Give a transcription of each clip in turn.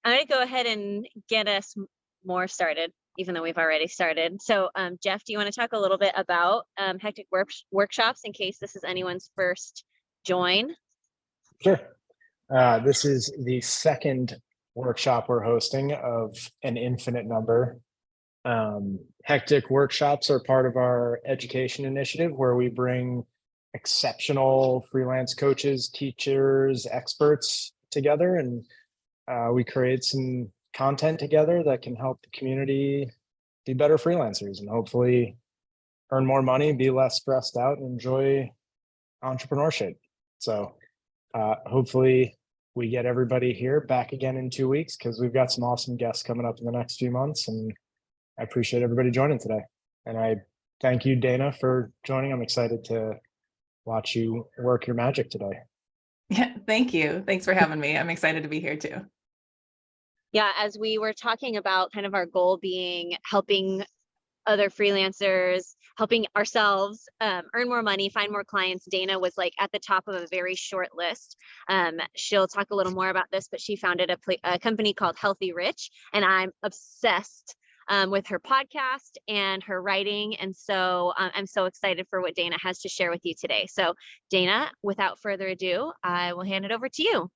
I'm going to go ahead and get us more started, even though we've already started. So, Jeff, do you want to talk a little bit about hectic workshops in case this is anyone's first join? Sure. This is the second workshop we're hosting of an infinite number. Hectic workshops are part of our education initiative where we bring exceptional freelance coaches, teachers, experts together, and we create some content together that can help the community be better freelancers and hopefully earn more money, be less stressed out, and enjoy entrepreneurship. So hopefully we get everybody here back again in 2 weeks because we've got some awesome guests coming up in the next few months, and I appreciate everybody joining today. And I thank you, Dana, for joining. I'm excited to watch you work your magic today. Yeah, thank you. Thanks for having me. I'm excited to be here too. Yeah, as we were talking about kind of our goal being helping other freelancers, helping ourselves earn more money, find more clients. Dana was like at the top of a very short list. She'll talk a little more about this, but she founded a company called Healthy Rich, and I'm obsessed with her podcast and her writing. And so I'm so excited for what Dana has to share with you today. So Dana, without further ado, I will hand it over to you.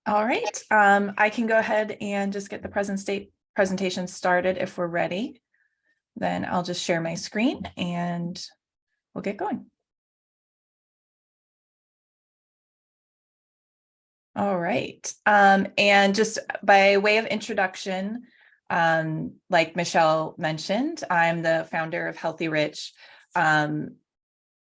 All right. I can go ahead and just get the presentation started if we're ready. Then I'll just share my screen and we'll get going. All right. And just by way of introduction, like Michelle mentioned, I'm the founder of Healthy Rich.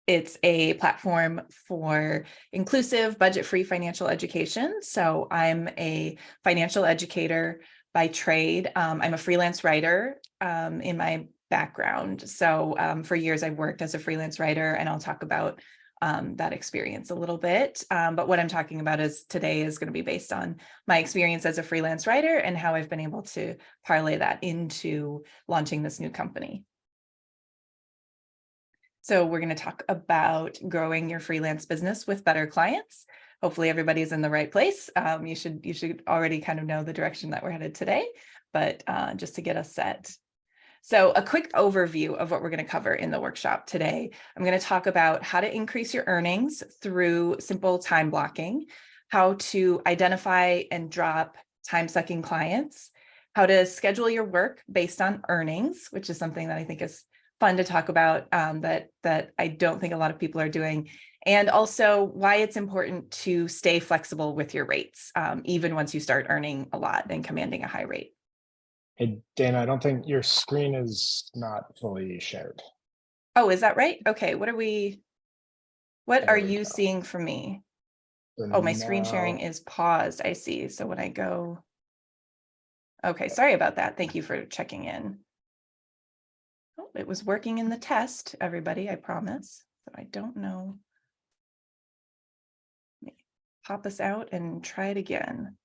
It's a platform for inclusive, budget-free financial education. So I'm a financial educator by trade. I'm a freelance writer in my background. So for years, I've worked as a freelance writer, and I'll talk about that experience a little bit. But what I'm talking about today is going to be based on my experience as a freelance writer and how I've been able to parlay that into launching this new company. So we're going to talk about growing your freelance business with better clients. Hopefully everybody's in the right place. You should already kind of know the direction that we're headed today, but just to get us set. So a quick overview of what we're going to cover in the workshop today. I'm going to talk about how to increase your earnings through simple time blocking, how to identify and drop time-sucking clients, how to schedule your work based on earnings, which is something that I think is fun to talk about that I don't think a lot of people are doing, and also why it's important to stay flexible with your rates, even once you start earning a lot and commanding a high rate. Hey, Dana, I don't think your screen is not fully shared. Oh, is that right? Okay, what are you go. seeing from me? So Oh, my screen now- sharing is paused, I see. So when I go, okay, sorry about that. Thank you for checking in. Oh, it was working in the test, everybody, I promise. So I don't know. Let me pop us out and try it again.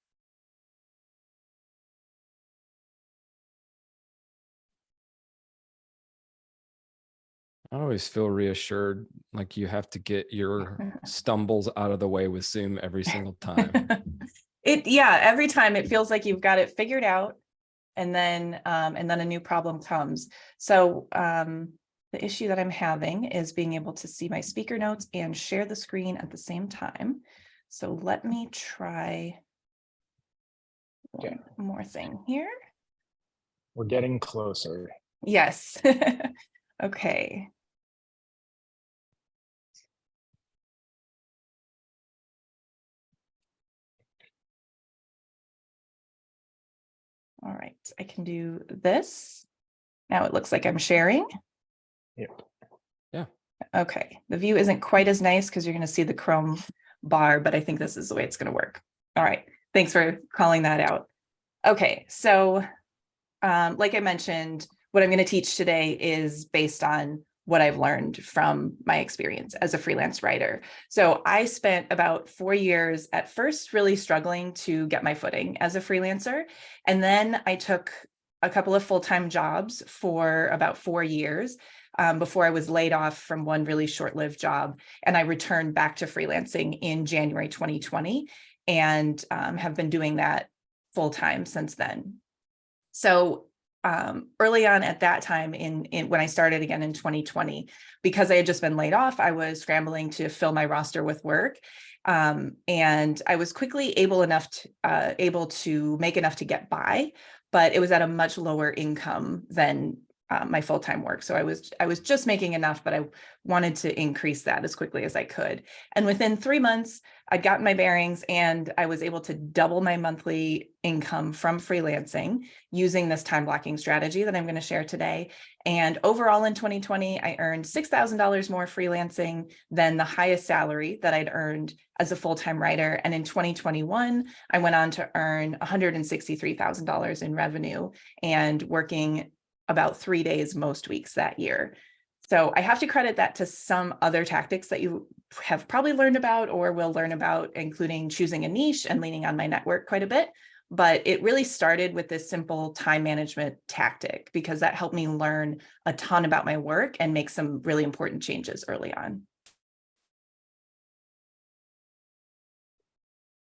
I always feel reassured, like you have to get your stumbles out of the way with Zoom every single time. Yeah, every time it feels like you've got it figured out, and then a new problem comes. So the issue that I'm having is being able to see my speaker notes and share the screen at the same time. So let me try one more thing here. We're getting closer. Yes. Okay. All right, I can do this. Now it looks like I'm sharing. Yep. Yeah. Okay, the view isn't quite as nice because you're going to see the Chrome bar, but I think this is the way it's going to work. All right, thanks for calling that out. Okay, so like I mentioned, what I'm going to teach today is based on what I've learned from my experience as a freelance writer. So I spent about 4 years at first really struggling to get my footing as a freelancer. And then I took a couple of full-time jobs for about 4 years before I was laid off from one really short-lived job. And I returned back to freelancing in January 2020 and have been doing that full-time since then. So early on at that time in when I started again in 2020, because I had just been laid off, I was scrambling to fill my roster with work. And I was quickly able to make enough to get by, but it was at a much lower income than my full-time work. So I was just making enough, but I wanted to increase that as quickly as I could. And within 3 months, I'd gotten my bearings and I was able to double my monthly income from freelancing using this time blocking strategy that I'm going to share today. And overall in 2020, I earned $6,000 more freelancing than the highest salary that I'd earned as a full-time writer. And in 2021, I went on to earn $163,000 in revenue and working about 3 days most weeks that year. So I have to credit that to some other tactics that you have probably learned about or will learn about, including choosing a niche and leaning on my network quite a bit. But it really started with this simple time management tactic because that helped me learn a ton about my work and make some really important changes early on.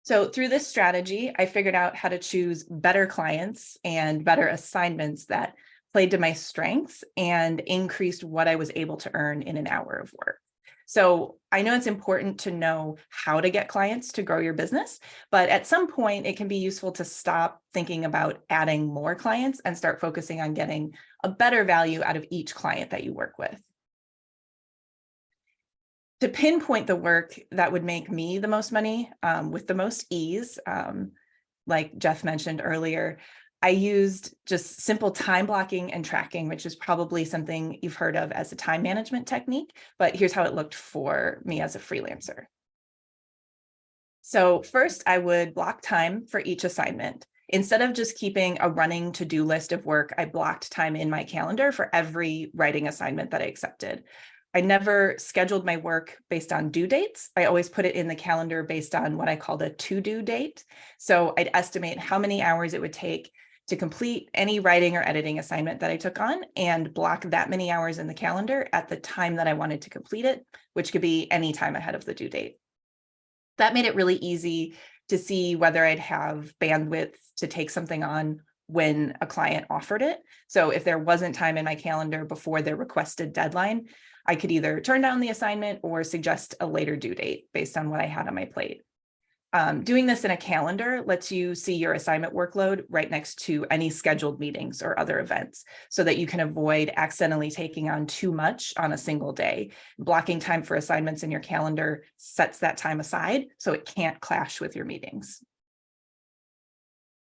So through this strategy, I figured out how to choose better clients and better assignments that played to my strengths and increased what I was able to earn in an hour of work. So I know it's important to know how to get clients to grow your business, but at some point it can be useful to stop thinking about adding more clients and start focusing on getting a better value out of each client that you work with. To pinpoint the work that would make me the most money with the most ease, like Jeff mentioned earlier, I used just simple time blocking and tracking, which is probably something you've heard of as a time management technique, but here's how it looked for me as a freelancer. So first, I would block time for each assignment. Instead of just keeping a running to-do list of work, I blocked time in my calendar for every writing assignment that I accepted. I never scheduled my work based on due dates. I always put it in the calendar based on what I called a to-do date. So I'd estimate how many hours it would take to complete any writing or editing assignment that I took on and block that many hours in the calendar at the time that I wanted to complete it, which could be any time ahead of the due date. That made it really easy to see whether I'd have bandwidth to take something on when a client offered it. So if there wasn't time in my calendar before their requested deadline, I could either turn down the assignment or suggest a later due date based on what I had on my plate. Doing this in a calendar lets you see your assignment workload right next to any scheduled meetings or other events so that you can avoid accidentally taking on too much on a single day. Blocking time for assignments in your calendar sets that time aside so it can't clash with your meetings.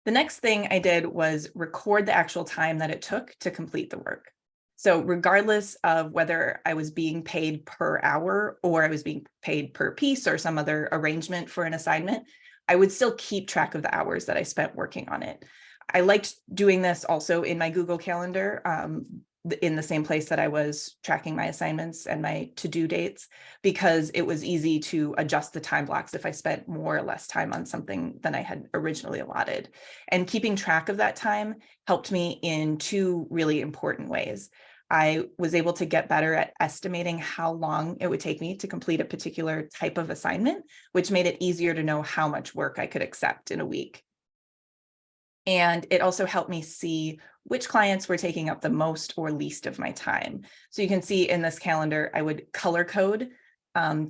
The next thing I did was record the actual time that it took to complete the work. So regardless of whether I was being paid per hour or I was being paid per piece or some other arrangement for an assignment, I would still keep track of the hours that I spent working on it. I liked doing this also in my Google Calendar, in the same place that I was tracking my assignments and my to-do dates, because it was easy to adjust the time blocks if I spent more or less time on something than I had originally allotted. And keeping track of that time helped me in two really important ways. I was able to get better at estimating how long it would take me to complete a particular type of assignment, which made it easier to know how much work I could accept in a week. And it also helped me see which clients were taking up the most or least of my time. So you can see in this calendar, I would color code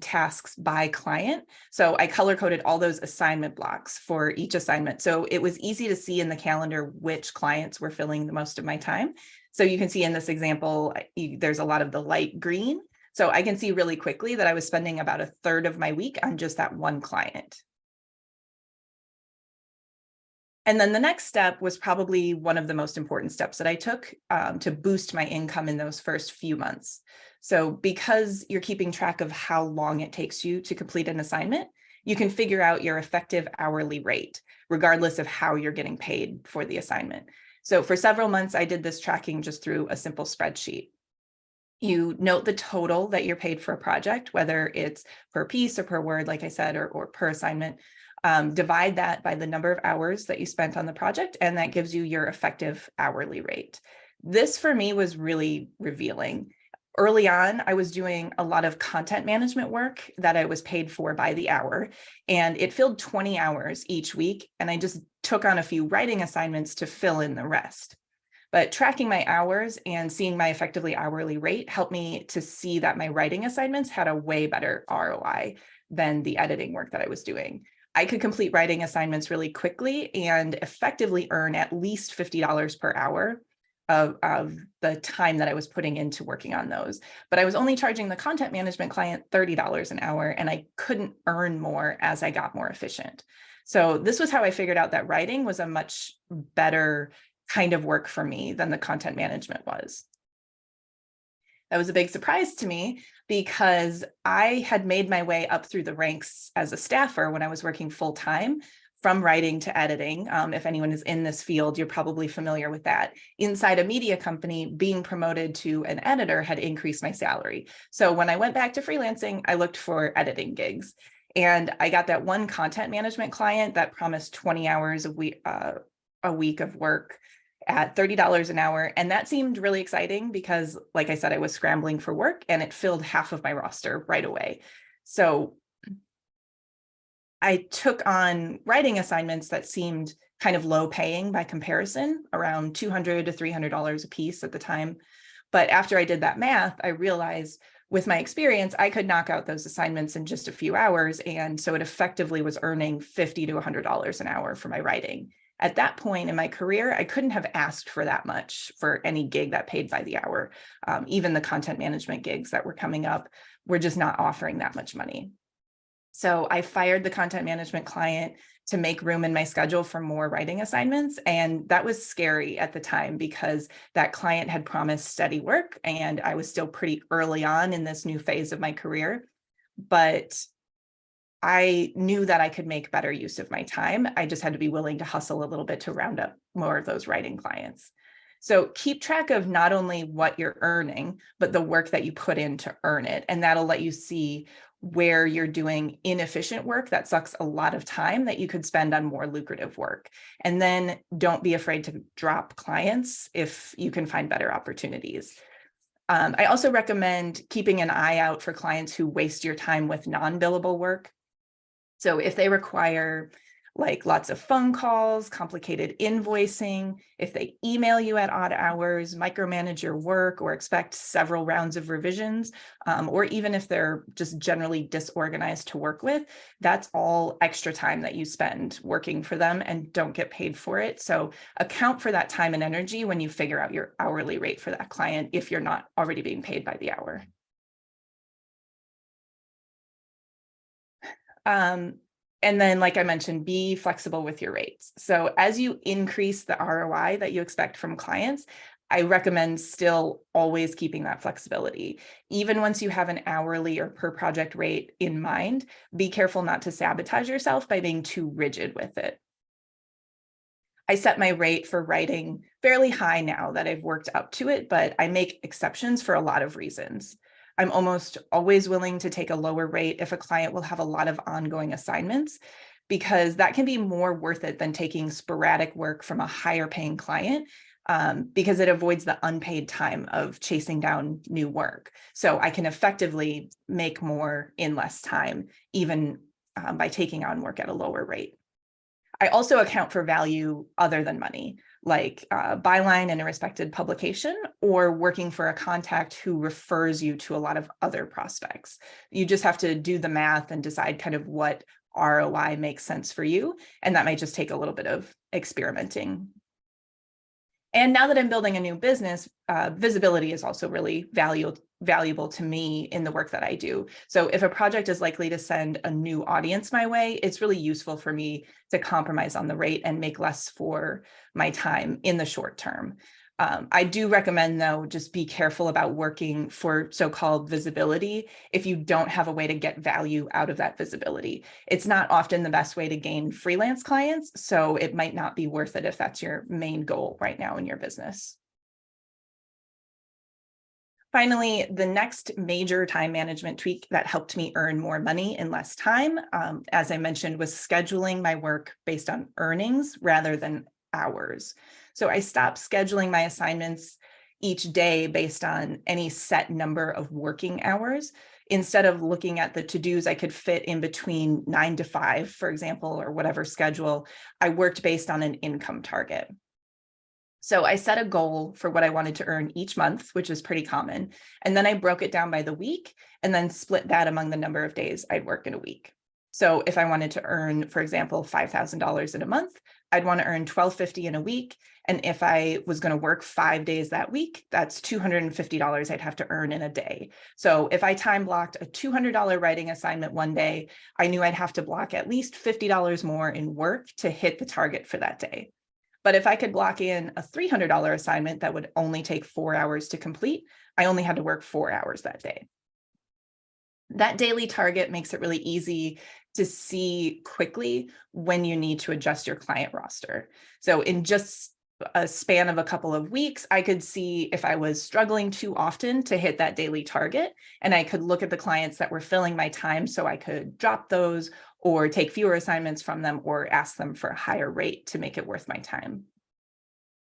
tasks by client. So I color coded all those assignment blocks for each assignment. So it was easy to see in the calendar which clients were filling the most of my time. So you can see in this example, there's a lot of the light green. So I can see really quickly that I was spending about a third of my week on just that one client. And then the next step was probably one of the most important steps that I took to boost my income in those first few months. So because you're keeping track of how long it takes you to complete an assignment, you can figure out your effective hourly rate, regardless of how you're getting paid for the assignment. So for several months, I did this tracking just through a simple spreadsheet. You note the total that you're paid for a project, whether it's per piece or per word, like I said, or per assignment. Divide that by the number of hours that you spent on the project, and that gives you your effective hourly rate. This for me was really revealing. Early on, I was doing a lot of content management work that I was paid for by the hour, and it filled 20 hours each week, and I just took on a few writing assignments to fill in the rest. But tracking my hours and seeing my effectively hourly rate helped me to see that my writing assignments had a way better ROI than the editing work that I was doing. I could complete writing assignments really quickly and effectively earn at least $50 per hour of the time that I was putting into working on those. But I was only charging the content management client $30 an hour, and I couldn't earn more as I got more efficient. So this was how I figured out that writing was a much better kind of work for me than the content management was. That was a big surprise to me because I had made my way up through the ranks as a staffer when I was working full time, from writing to editing. If anyone is in this field, you're probably familiar with that. Inside a media company, being promoted to an editor had increased my salary. So when I went back to freelancing, I looked for editing gigs. And I got that one content management client that promised 20 hours a week of work at $30 an hour. And that seemed really exciting because, like I said, I was scrambling for work and it filled half of my roster right away. So I took on writing assignments that seemed kind of low paying by comparison, around $200 to $300 a piece at the time. But after I did that math, I realized with my experience, I could knock out those assignments in just a few hours. And so it effectively was earning $50 to $100 an hour for my writing. At that point in my career, I couldn't have asked for that much for any gig that paid by the hour. Even the content management gigs that were coming up were just not offering that much money. So I fired the content management client to make room in my schedule for more writing assignments. And that was scary at the time because that client had promised steady work and I was still pretty early on in this new phase of my career. But I knew that I could make better use of my time. I just had to be willing to hustle a little bit to round up more of those writing clients. So keep track of not only what you're earning, but the work that you put in to earn it. And that'll let you see where you're doing inefficient work that sucks a lot of time that you could spend on more lucrative work. And then don't be afraid to drop clients if you can find better opportunities. I also recommend keeping an eye out for clients who waste your time with non-billable work. So if they require like lots of phone calls, complicated invoicing, if they email you at odd hours, micromanage your work, or expect several rounds of revisions, or even if they're just generally disorganized to work with, that's all extra time that you spend working for them and don't get paid for it. So account for that time and energy when you figure out your hourly rate for that client if you're not already being paid by the hour. And then, like I mentioned, be flexible with your rates. So as you increase the ROI that you expect from clients, I recommend still always keeping that flexibility. Even once you have an hourly or per project rate in mind, be careful not to sabotage yourself by being too rigid with it. I set my rate for writing fairly high now that I've worked up to it, but I make exceptions for a lot of reasons. I'm almost always willing to take a lower rate if a client will have a lot of ongoing assignments, because that can be more worth it than taking sporadic work from a higher paying client, because it avoids the unpaid time of chasing down new work. So I can effectively make more in less time, even by taking on work at a lower rate. I also account for value other than money, like byline in a respected publication or working for a contact who refers you to a lot of other prospects. You just have to do the math and decide kind of what ROI makes sense for you. And that might just take a little bit of experimenting. And now that I'm building a new business, visibility is also really valuable to me in the work that I do. So if a project is likely to send a new audience my way, it's really useful for me to compromise on the rate and make less for my time in the short term. I do recommend, though, just be careful about working for so-called visibility if you don't have a way to get value out of that visibility. It's not often the best way to gain freelance clients, so it might not be worth it if that's your main goal right now in your business. Finally, the next major time management tweak that helped me earn more money in less time, as I mentioned, was scheduling my work based on earnings rather than hours. So I stopped scheduling my assignments each day based on any set number of working hours. instead of looking at the to-dos I could fit in between 9 to 5, for example, or whatever schedule, I worked based on an income target. So I set a goal for what I wanted to earn each month, which is pretty common. And then I broke it down by the week and then split that among the number of days I'd work in a week. So if I wanted to earn, for example, $5,000 in a month, I'd want to earn $1,250 in a week. And if I was going to work 5 days that week, that's $250 I'd have to earn in a day. So if I time blocked a $200 writing assignment one day, I knew I'd have to block at least $50 more in work to hit the target for that day. But if I could block in a $300 assignment that would only take 4 hours to complete, I only had to work 4 hours that day. That daily target makes it really easy to see quickly when you need to adjust your client roster. So in just a span of a couple of weeks, I could see if I was struggling too often to hit that daily target, and I could look at the clients that were filling my time so I could drop those or take fewer assignments from them or ask them for a higher rate to make it worth my time.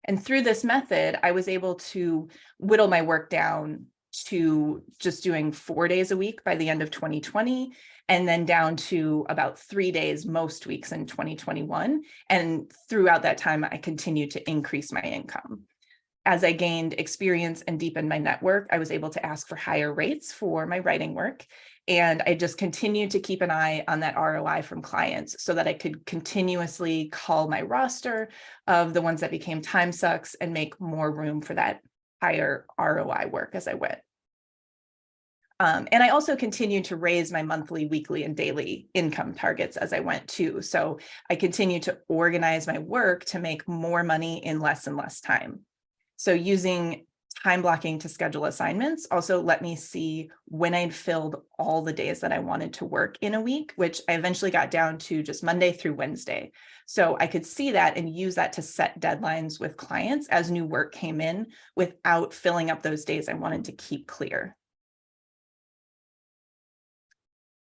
And through this method, I was able to whittle my work down to just doing 4 days a week by the end of 2020, and then down to about 3 days most weeks in 2021. And throughout that time, I continued to increase my income. As I gained experience and deepened my network, I was able to ask for higher rates for my writing work. And I just continued to keep an eye on that ROI from clients so that I could continuously cull my roster of the ones that became time sucks and make more room for that higher ROI work as I went. And I also continued to raise my monthly, weekly, and daily income targets as I went too. So I continued to organize my work to make more money in less and less time. So using time blocking to schedule assignments also let me see when I'd filled all the days that I wanted to work in a week, which I eventually got down to just Monday through Wednesday. So I could see that and use that to set deadlines with clients as new work came in without filling up those days I wanted to keep clear.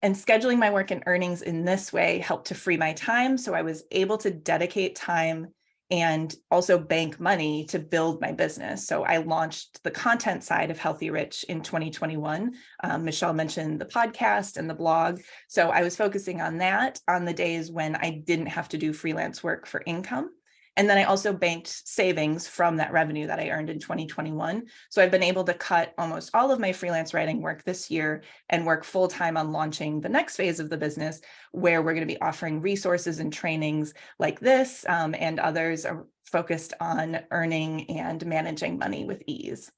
And scheduling my work and earnings in this way helped to free my time. So I was able to dedicate time and also bank money to build my business. So I launched the content side of Healthy Rich in 2021. Michelle mentioned the podcast and the blog. So I was focusing on that on the days when I didn't have to do freelance work for income. And then I also banked savings from that revenue that I earned in 2021. So I've been able to cut almost all of my freelance writing work this year and work full-time on launching the next phase of the business, where we're going to be offering resources and trainings like this, and others are focused on earning and managing money with ease.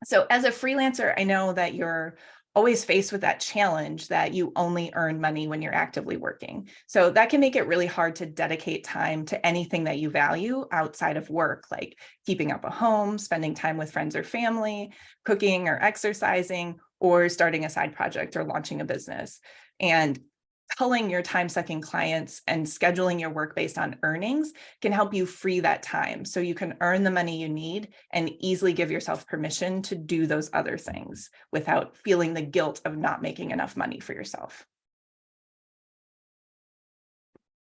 So as a freelancer, I know that you're always faced with that challenge that you only earn money when you're actively working. So that can make it really hard to dedicate time to anything that you value outside of work, like keeping up a home, spending time with friends or family, cooking or exercising, or starting a side project or launching a business. And culling your time-sucking clients and scheduling your work based on earnings can help you free that time so you can earn the money you need and easily give yourself permission to do those other things without feeling the guilt of not making enough money for yourself.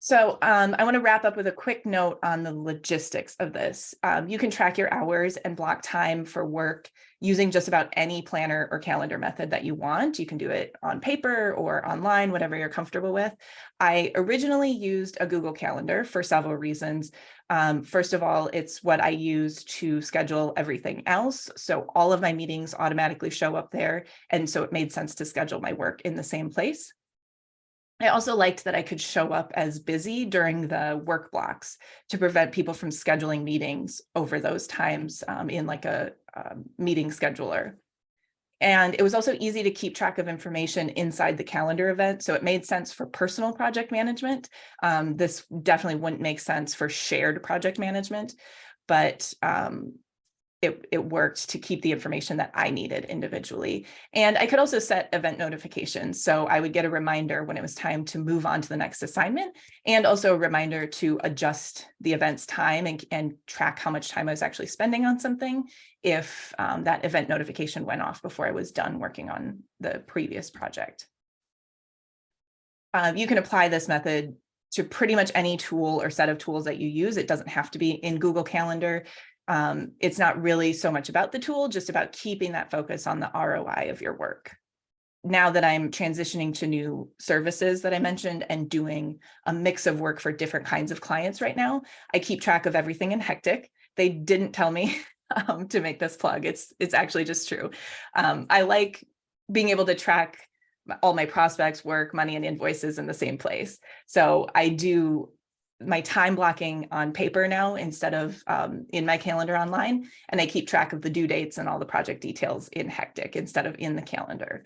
So I want to wrap up with a quick note on the logistics of this. You can track your hours and block time for work using just about any planner or calendar method that you want. You can do it on paper or online, whatever you're comfortable with. I originally used a Google Calendar for several reasons. First of all, it's what I use to schedule everything else. So all of my meetings automatically show up there. And so it made sense to schedule my work in the same place. I also liked that I could show up as busy during the work blocks to prevent people from scheduling meetings over those times in like a meeting scheduler. And it was also easy to keep track of information inside the calendar event. So it made sense for personal project management. This definitely wouldn't make sense for shared project management, but it worked to keep the information that I needed individually. And I could also set event notifications. So I would get a reminder when it was time to move on to the next assignment, and also a reminder to adjust the event's time and track how much time I was actually spending on something if that event notification went off before I was done working on the previous project. You can apply this method to pretty much any tool or set of tools that you use. It doesn't have to be in Google Calendar. It's not really so much about the tool, just about keeping that focus on the ROI of your work. now that I'm transitioning to new services that I mentioned and doing a mix of work for different kinds of clients right now, I keep track of everything in Hectic. They didn't tell me to make this plug. It's actually just true. I like being able to track all my prospects, work, money, and invoices in the same place. So I do my time blocking on paper now instead of in my calendar online. And I keep track of the due dates and all the project details in Hectic instead of in the calendar.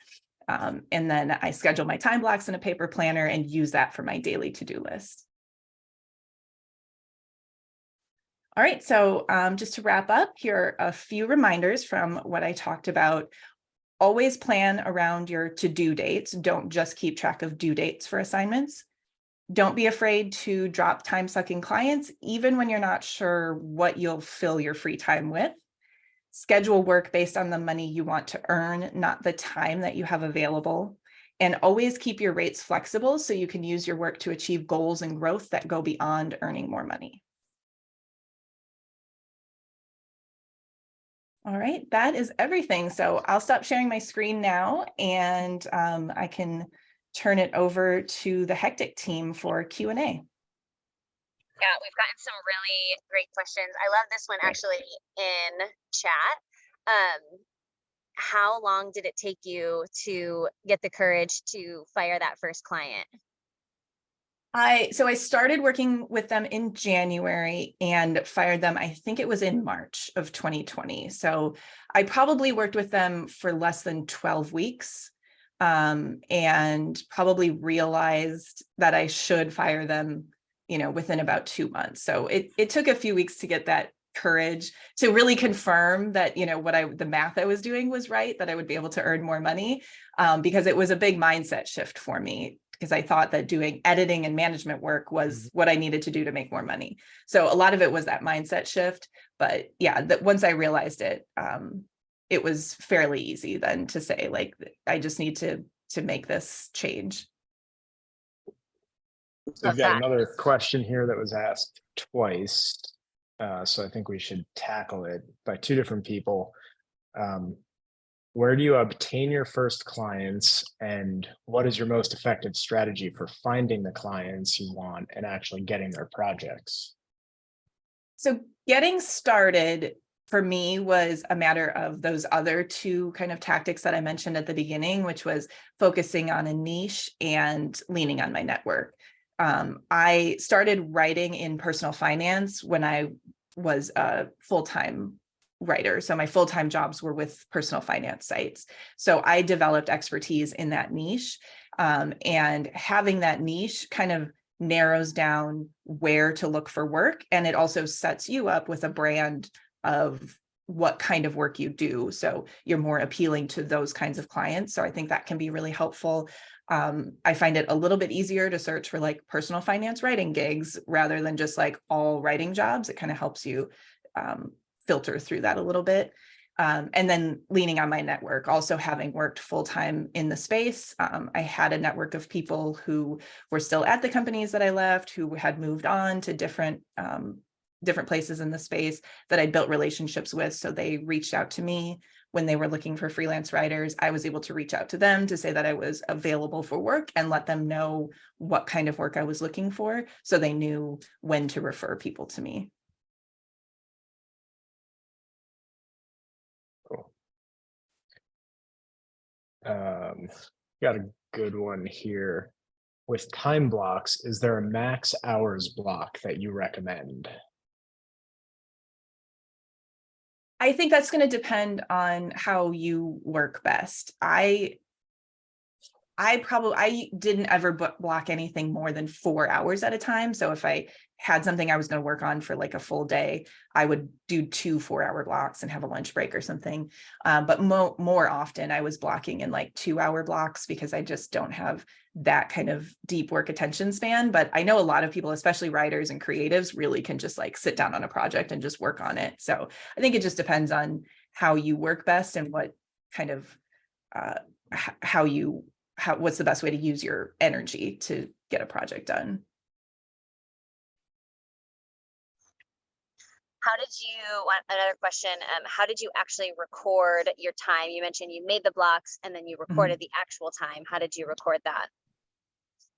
And then I schedule my time blocks in a paper planner and use that for my daily to-do list. All right, so just to wrap up, here are a few reminders from what I talked about. Always plan around your to-do dates. Don't just keep track of due dates for assignments. Don't be afraid to drop time-sucking clients, even when you're not sure what you'll fill your free time with. Schedule work based on the money you want to earn, not the time that you have available. And always keep your rates flexible so you can use your work to achieve goals and growth that go beyond earning more money. All right, that is everything. So I'll stop sharing my screen now, and I can turn it over to the Hectic team for Q&A. Yeah, we've gotten some really great questions. I love this one actually in chat. How long did it take you to get the courage to fire that first client? So I started working with them in January and fired them, I think it was in March of 2020. So I probably worked with them for less than 12 weeks and probably realized that I should fire them, within about 2 months. So it took a few weeks to get that courage to really confirm that, the math I was doing was right, that I would be able to earn more money, because it was a big mindset shift for me, because I thought that doing editing and management work was what I needed to do to make more money. So a lot of it was that mindset shift. But yeah, that once I realized it, it was fairly easy then to say, like, I just need to make this change. So we've got another question here that was asked twice. So I think we should tackle it by two different people. Where do you obtain your first clients, and what is your most effective strategy for finding the clients you want and actually getting their projects? So getting started for me was a matter of those other two kind of tactics that I mentioned at the beginning, which was focusing on a niche and leaning on my network. I started writing in personal finance when I was a full-time writer. So my full-time jobs were with personal finance sites. So I developed expertise in that niche, and having that niche kind of narrows down where to look for work. And it also sets you up with a brand of what kind of work you do. So you're more appealing to those kinds of clients. So I think that can be really helpful. I find it a little bit easier to search for like personal finance writing gigs rather than just like all writing jobs. It kind of helps you filter through that a little bit. And then leaning on my network, also having worked full-time in the space, I had a network of people who were still at the companies that I left, who had moved on to different places in the space that I built relationships with. So they reached out to me when they were looking for freelance writers. I was able to reach out to them to say that I was available for work and let them know what kind of work I was looking for, so they knew when to refer people to me. Cool. Got a good one here. With time blocks, is there a max hours block that you recommend? I think that's going to depend on how you work best. I didn't ever block anything more than 4 hours at a time. So if I had something I was going to work on for like a full day, I would do 2 4-hour blocks and have a lunch break or something. But more often I was blocking in like 2-hour blocks, because I just don't have that kind of deep work attention span. But I know a lot of people, especially writers and creatives, really can just like sit down on a project and just work on it. So I think it just depends on how you work best and what kind of what's the best way to use your energy to get a project done. How did you, another question, how did you actually record your time? You mentioned you made the blocks and then you recorded the actual time. How did you record that?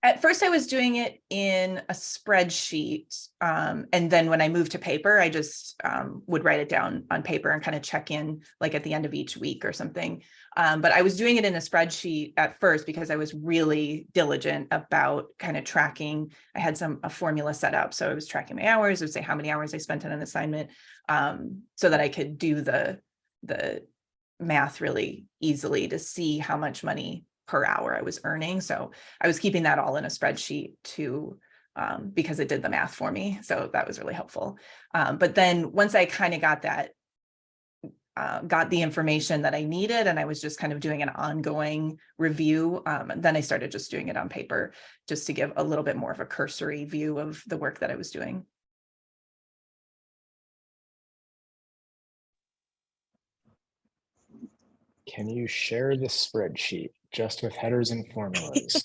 At first, I was doing it in a spreadsheet. And then when I moved to paper, I just would write it down on paper and kind of check in like at the end of each week or something. But I was doing it in a spreadsheet at first because I was really diligent about kind of tracking. I had a formula set up. So I was tracking my hours. I would say how many hours I spent on an assignment, so that I could do the math really easily to see how much money per hour I was earning. So I was keeping that all in a spreadsheet too, because it did the math for me. So that was really helpful. But then once I kind of got that, got the information that I needed, and I was just kind of doing an ongoing review, then I started just doing it on paper, just to give a little bit more of a cursory view of the work that I was doing. Can you share the spreadsheet just with headers and formulas?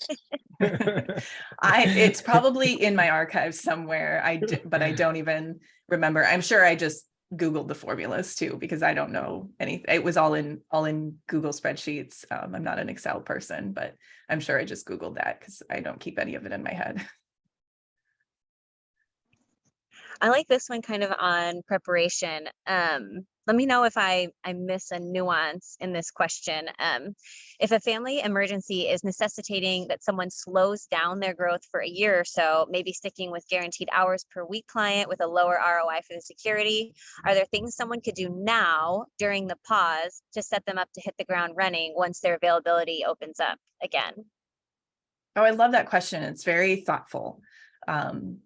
It's probably in my archives somewhere. But I don't even remember. I'm sure I just Googled the formulas too, because I don't know anything. It was all in Google spreadsheets. I'm not an Excel person, but I'm sure I just Googled that because I don't keep any of it in my head. I like this one kind of on preparation. Let me know if I miss a nuance in this question. If a family emergency is necessitating that someone slows down their growth for a year or so, maybe sticking with guaranteed hours per week client with a lower ROI for the security, are there things someone could do now during the pause to set them up to hit the ground running once their availability opens up again? Oh, I love that question. It's very thoughtful.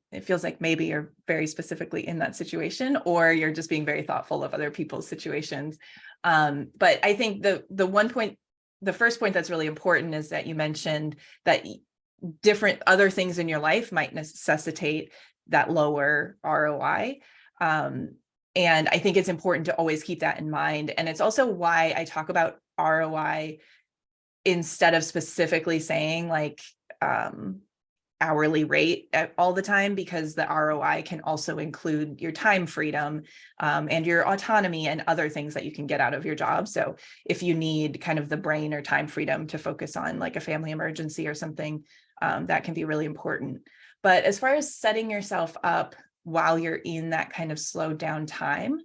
It feels like maybe you're very specifically in that situation, or you're just being very thoughtful of other people's situations. But I think the first point that's really important is that you mentioned that different other things in your life might necessitate that lower ROI. And I think it's important to always keep that in mind. And it's also why I talk about ROI instead of specifically saying like, hourly rate all the time, because the ROI can also include your time freedom, and your autonomy and other things that you can get out of your job. So if you need kind of the brain or time freedom to focus on like a family emergency or something, that can be really important. But as far as setting yourself up while you're in that kind of slowed down time,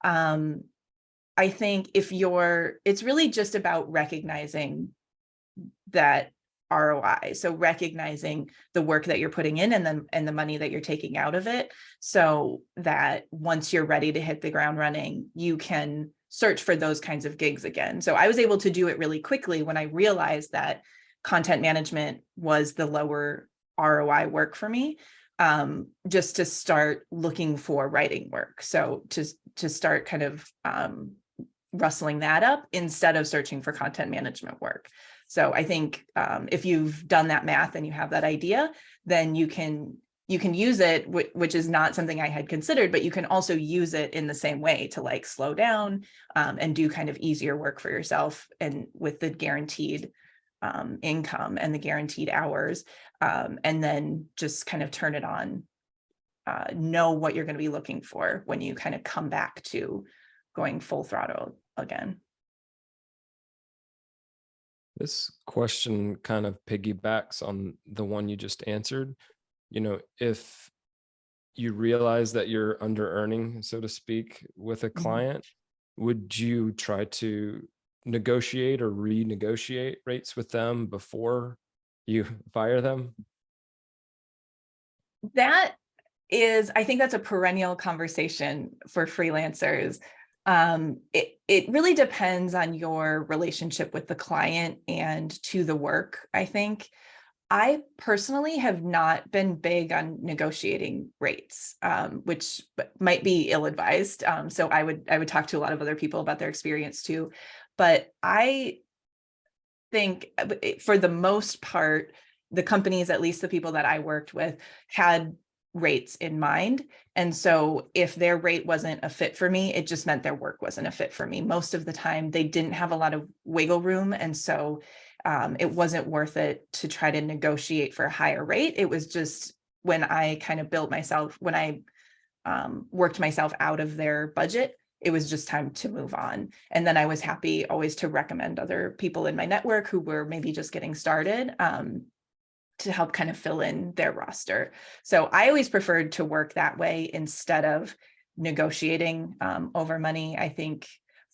I think it's really just about recognizing that ROI. So recognizing the work that you're putting in and the money that you're taking out of it, so that once you're ready to hit the ground running, you can search for those kinds of gigs again. So I was able to do it really quickly when I realized that content management was the lower ROI work for me, just to start looking for writing work. So to start kind of rustling that up instead of searching for content management work. So I think if you've done that math and you have that idea, then you can use it, which is not something I had considered, but you can also use it in the same way to like slow down and do kind of easier work for yourself, and with the guaranteed income and the guaranteed hours, and then just kind of turn it on, know what you're going to be looking for when you kind of come back to going full throttle again. This question kind of piggybacks on the one you just answered. You know, if you realize that you're under earning, so to speak, with a client, would you try to negotiate or renegotiate rates with them before you fire them? I think that's a perennial conversation for freelancers. It really depends on your relationship with the client and to the work. I think I personally have not been big on negotiating rates, which might be ill-advised. So I would talk to a lot of other people about their experience too. But I think for the most part, the companies, at least the people that I worked with, had rates in mind. And so if their rate wasn't a fit for me, it just meant their work wasn't a fit for me. Most of the time, they didn't have a lot of wiggle room. And so it wasn't worth it to try to negotiate for a higher rate. It was just when I kind of built myself, when I worked myself out of their budget, it was just time to move on. And then I was happy always to recommend other people in my network who were maybe just getting started, to help kind of fill in their roster. So I always preferred to work that way instead of negotiating over money. I think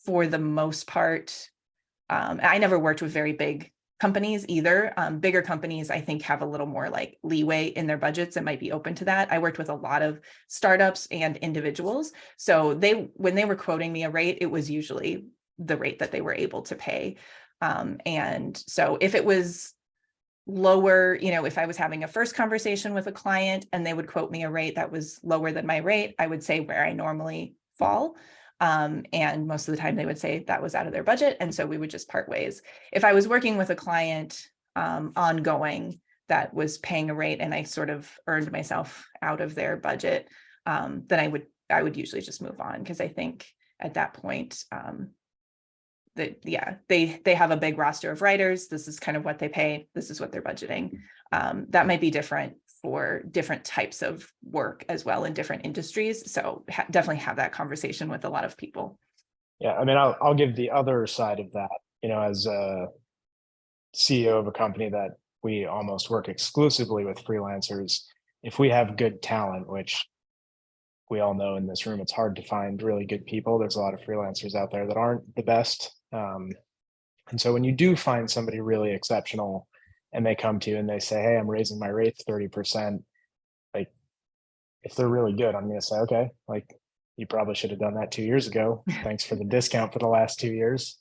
for the most part, I never worked with very big companies either. Bigger companies, I think, have a little more like leeway in their budgets and might be open to that. I worked with a lot of startups and individuals. So when they were quoting me a rate, it was usually the rate that they were able to pay. And so if it was lower, if I was having a first conversation with a client and they would quote me a rate that was lower than my rate, I would say where I normally fall. And most of the time they would say that was out of their budget. And so we would just part ways. If I was working with a client ongoing that was paying a rate and I sort of earned myself out of their budget, then I would usually just move on, because I think at that point, they have a big roster of writers. This is kind of what they pay. This is what they're budgeting. That might be different for different types of work as well in different industries. So definitely have that conversation with a lot of people. Yeah, I mean, I'll give the other side of that. As a CEO of a company that we almost work exclusively with freelancers, if we have good talent, which we all know in this room, it's hard to find really good people. There's a lot of freelancers out there that aren't the best. And so when you do find somebody really exceptional and they come to you and they say, hey, I'm raising my rates 30%, like, if they're really good, I'm going to say, okay, like, you probably should have done that 2 years ago. Thanks for the discount for the last 2 years.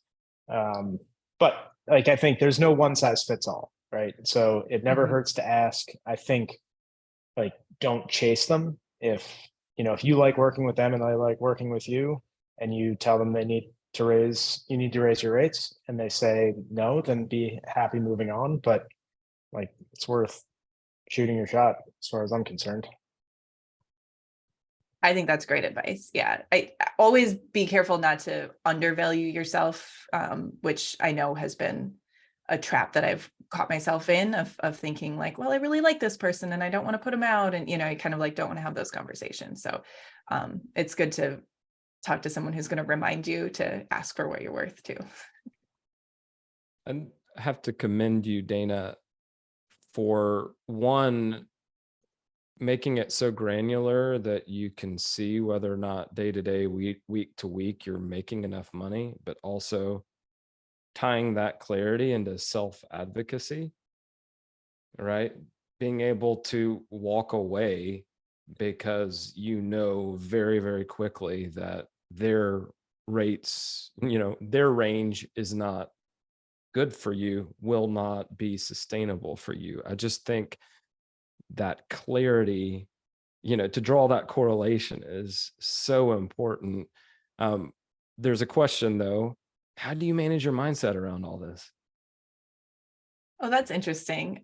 But like, I think there's no one size fits all, right? So it never hurts to ask. I think, like, don't chase them. If you like working with them and they like working with you, and you tell them you need to raise your rates, and they say no, then be happy moving on. But like, it's worth shooting your shot as far as I'm concerned. I think that's great advice. Yeah. I always be careful not to undervalue yourself, which I know has been a trap that I've caught myself in of thinking like, well, I really like this person and I don't want to put them out. And, I kind of like don't want to have those conversations. So it's good to talk to someone who's going to remind you to ask for what you're worth too. I have to commend you, Dana, for one, making it so granular that you can see whether or not day to day, week to week, you're making enough money, but also tying that clarity into self-advocacy, right? Being able to walk away because very, very quickly that their rates, their range is not good for you, will not be sustainable for you. I just think that clarity, to draw that correlation is so important. There's a question though, how do you manage your mindset around all this? Oh, that's interesting.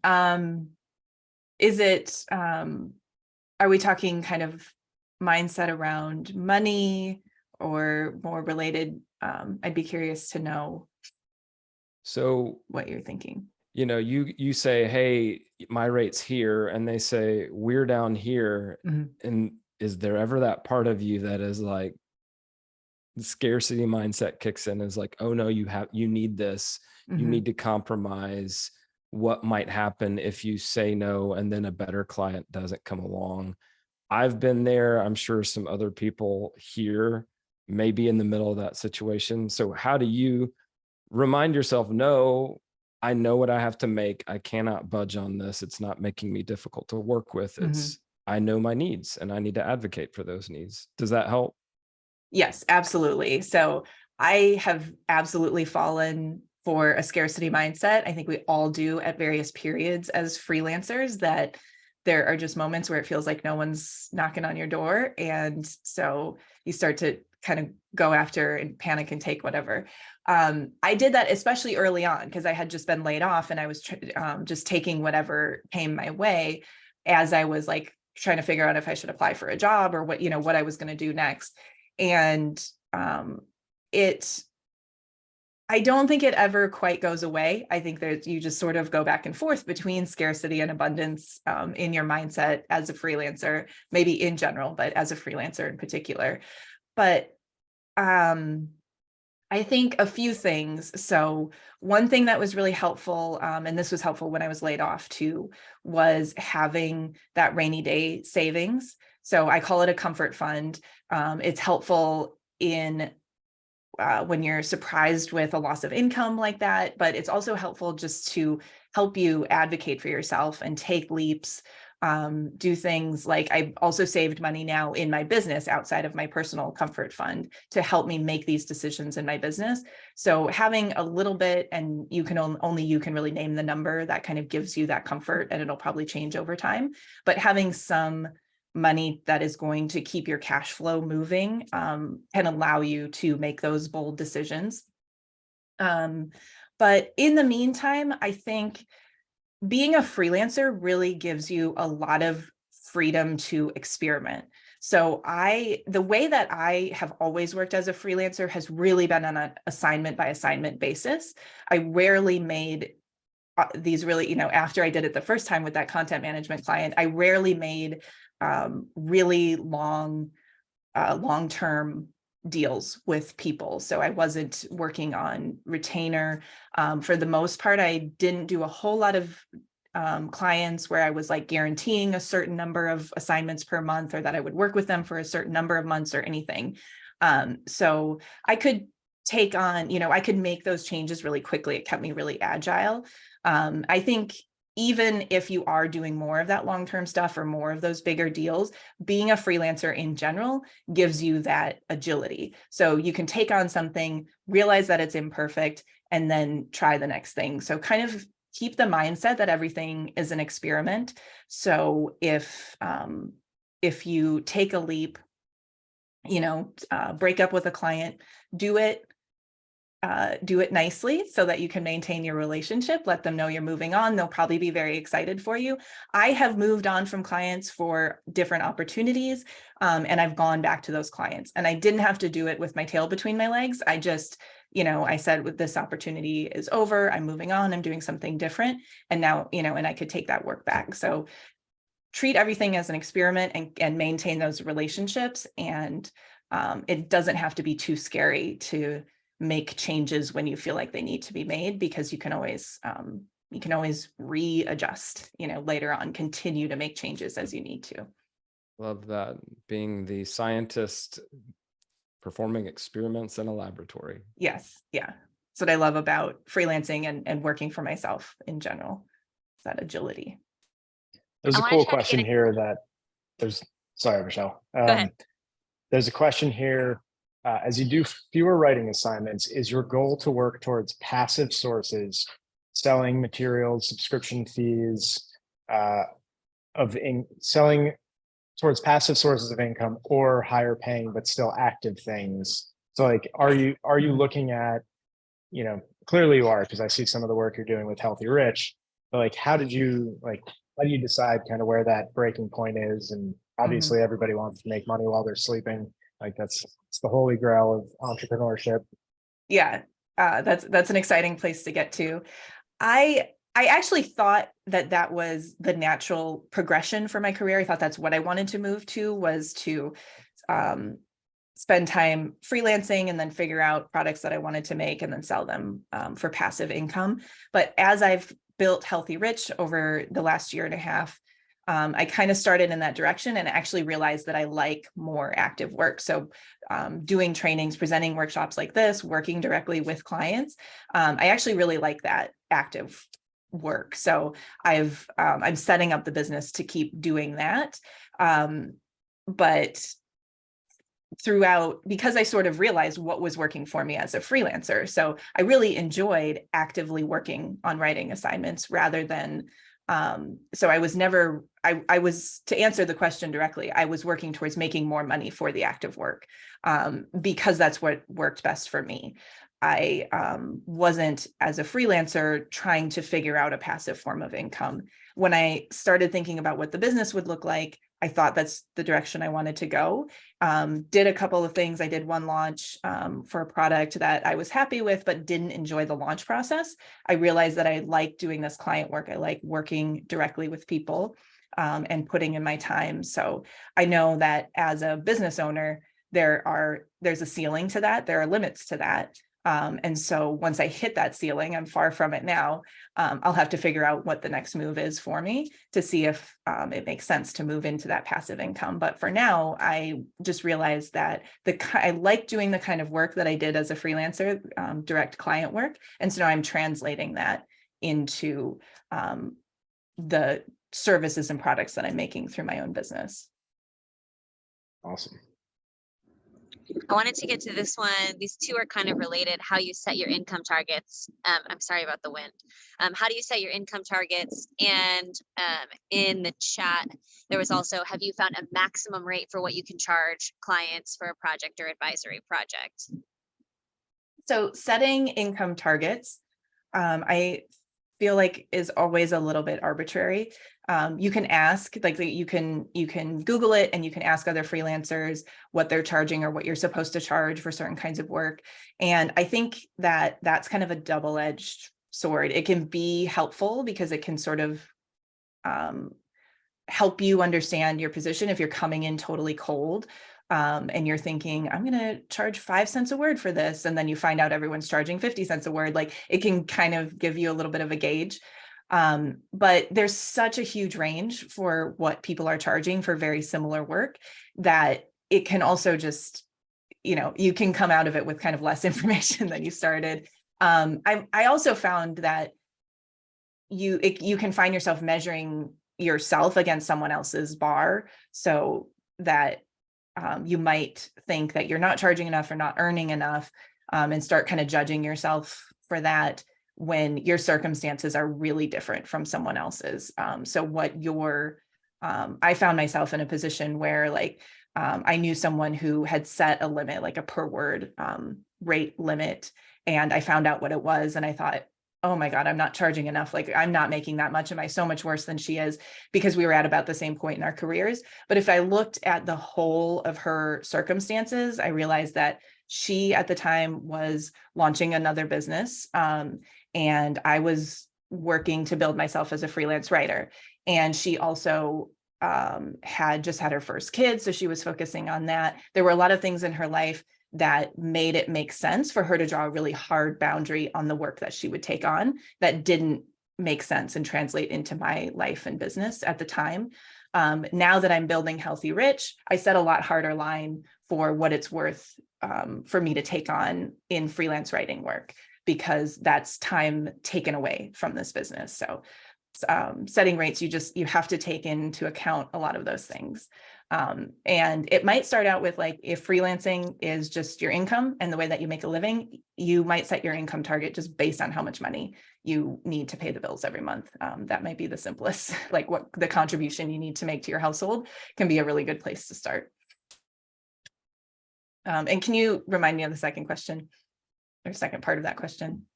Is it, are we talking kind of mindset around money or more related? I'd be curious to know what you're thinking. You say, hey, my rate's here, and they say we're down here. And is there ever that part of you that is like, the scarcity mindset kicks in, is like, oh no, you need this, you need to compromise? What might happen if you say no and then a better client doesn't come along? I've been there. I'm sure some other people here may be in the middle of that situation. So how do you remind yourself, no, I know what I have to make. I cannot budge on this. It's not making me difficult to work with. I know my needs and I need to advocate for those needs. Does that help? Yes, absolutely. So I have absolutely fallen for a scarcity mindset. I think we all do at various periods as freelancers, that there are just moments where it feels like no one's knocking on your door. And so you start to kind of go after and panic and take whatever. I did that especially early on because I had just been laid off and I was just taking whatever came my way as I was like trying to figure out if I should apply for a job or what I was going to do next. And I don't think it ever quite goes away. I think that you just sort of go back and forth between scarcity and abundance in your mindset as a freelancer, maybe in general, but as a freelancer in particular. But I think a few things. So one thing that was really helpful, and this was helpful when I was laid off too, was having that rainy day savings. So I call it a comfort fund. It's helpful in when you're surprised with a loss of income like that, but it's also helpful just to help you advocate for yourself and take leaps, do things like I also saved money now in my business outside of my personal comfort fund to help me make these decisions in my business. So having a little bit, and you can only you can really name the number, that kind of gives you that comfort, and it'll probably change over time. But having some money that is going to keep your cash flow moving can allow you to make those bold decisions. But in the meantime, I think being a freelancer really gives you a lot of freedom to experiment. So the way that I have always worked as a freelancer has really been on an assignment by assignment basis. I rarely made these really, after I did it the first time with that content management client, I rarely made really long-term deals with people. So I wasn't working on retainer. For the most part, I didn't do a whole lot of clients where I was like guaranteeing a certain number of assignments per month, or that I would work with them for a certain number of months or anything. So I could take on, I could make those changes really quickly. It kept me really agile. I think even if you are doing more of that long-term stuff or more of those bigger deals, being a freelancer in general gives you that agility. So you can take on something, realize that it's imperfect, and then try the next thing. So kind of keep the mindset that everything is an experiment. So if you take a leap, break up with a client, do it nicely so that you can maintain your relationship, let them know you're moving on. They'll probably be very excited for you. I have moved on from clients for different opportunities, and I've gone back to those clients, and I didn't have to do it with my tail between my legs. I just, I said, with this opportunity is over, I'm moving on, I'm doing something different. And now, and I could take that work back. So treat everything as an experiment and maintain those relationships. And it doesn't have to be too scary to make changes when you feel like they need to be made, because you can always readjust, later on, continue to make changes as you need to. Love that. Being the scientist performing experiments in a laboratory. Yes. Yeah. That's what I love about freelancing and working for myself in general, is that agility. There's a cool question here sorry, Michelle. Go ahead. There's a question here. As you do fewer writing assignments, is your goal to work towards passive sources, selling materials, subscription fees, selling towards passive sources of income, or higher paying but still active things? So like, are you looking at, clearly you are, because I see some of the work you're doing with Healthy Rich, but like, how do you decide kind of where that breaking point is? And obviously everybody wants to make money while they're sleeping. Like it's the holy grail of entrepreneurship. Yeah, that's an exciting place to get to. I actually thought that was the natural progression for my career. I thought that's what I wanted to move to, was to spend time freelancing and then figure out products that I wanted to make and then sell them for passive income. But as I've built Healthy Rich over the last year and a half, I kind of started in that direction and actually realized that I like more active work. So doing trainings, presenting workshops like this, working directly with clients, I actually really like that active work. So I'm setting up the business to keep doing that. But throughout, because I sort of realized what was working for me as a freelancer. So I really enjoyed actively working on writing assignments rather than so I was never, I was, to answer the question directly, I was working towards making more money for the active work because that's what worked best for me. I wasn't, as a freelancer, trying to figure out a passive form of income. When I started thinking about what the business would look like, I thought that's the direction I wanted to go. Did a couple of things. I did one launch for a product that I was happy with, but didn't enjoy the launch process. I realized that I like doing this client work. I like working directly with people and putting in my time. So I know that as a business owner, there's a ceiling to that. There are limits to that. And so once I hit that ceiling, I'm far from it now. I'll have to figure out what the next move is for me to see if it makes sense to move into that passive income. But for now, I just realized that I like doing the kind of work that I did as a freelancer, direct client work. And so now I'm translating that into the services and products that I'm making through my own business. Awesome. I wanted to get to this one. These two are kind of related. How you set your income targets. I'm sorry about the wind. How do you set your income targets? And in the chat, there was also, have you found a maximum rate for what you can charge clients for a project or advisory project? So setting income targets, I feel like is always a little bit arbitrary. You can ask, like you can Google it and you can ask other freelancers what they're charging or what you're supposed to charge for certain kinds of work. And I think that that's kind of a double-edged sword. It can be helpful because it can sort of help you understand your position if you're coming in totally cold. And you're thinking, I'm going to charge 5 cents a word for this. And then you find out everyone's charging 50 cents a word. Like it can kind of give you a little bit of a gauge. But there's such a huge range for what people are charging for very similar work that it can also just, you can come out of it with kind of less information than you started. I also found that you can find yourself measuring yourself against someone else's bar, so that you might think that you're not charging enough or not earning enough, and start kind of judging yourself for that when your circumstances are really different from someone else's. So I found myself in a position where I knew someone who had set a limit, like a per word rate limit, and I found out what it was, and I thought, oh my God, I'm not charging enough. Like I'm not making that much. Am I so much worse than she is? Because we were at about the same point in our careers. But if I looked at the whole of her circumstances, I realized that she at the time was launching another business. And I was working to build myself as a freelance writer. And she also had just had her first kid. So she was focusing on that. There were a lot of things in her life that made it make sense for her to draw a really hard boundary on the work that she would take on that didn't make sense and translate into my life and business at the time. Now that I'm building Healthy Rich, I set a lot harder line for what it's worth for me to take on in freelance writing work, because that's time taken away from this business. So setting rates, you have to take into account a lot of those things. And it might start out with if freelancing is just your income and the way that you make a living, you might set your income target just based on how much money you need to pay the bills every month. That might be the simplest, what the contribution you need to make to your household can be a really good place to start. And can you remind me of the second question or second part of that question?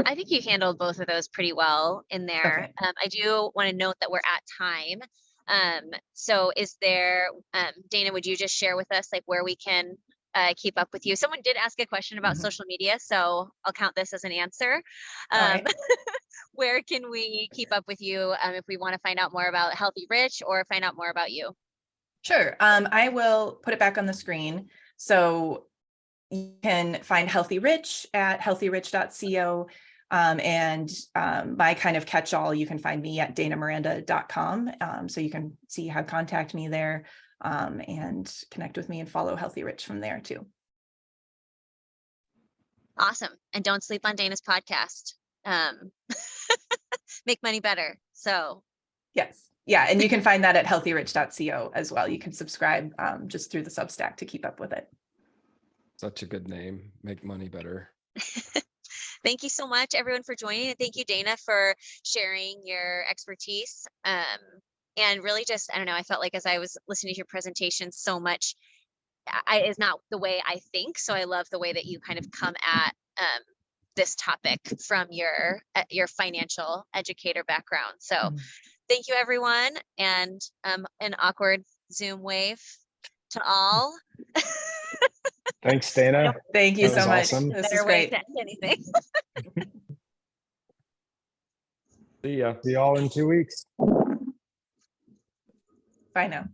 I think you handled both of those pretty well in there. Okay. I do want to note that we're at time. So is there, Dana, would you just share with us where we can keep up with you? Someone did ask a question about social media, so I'll count this as an answer. Right. Where can we keep up with you if we want to find out more about Healthy Rich or find out more about you? Sure. I will put it back on the screen. So you can find Healthy Rich at healthyrich.co. And my kind of catch-all, you can find me at danamiranda.com. So you can see how to contact me there and connect with me and follow Healthy Rich from there too. Awesome. And don't sleep on Dana's podcast. Make money better. So yes. Yeah. And you can find that at healthyrich.co as well. You can subscribe just through the Substack to keep up with it. Such a good name. Make money better. Thank you so much, everyone, for joining. And thank you, Dana, for sharing your expertise. And really just, I don't know, I felt like as I was listening to your presentation, so much is not the way I think. So I love the way that you kind of come at this topic from your financial educator background. So thank you, everyone. And an awkward Zoom wave to all. Thanks, Dana. Thank you That so was much. awesome. This is Better way great. to end anything. See ya. See y'all in 2 weeks. Bye now.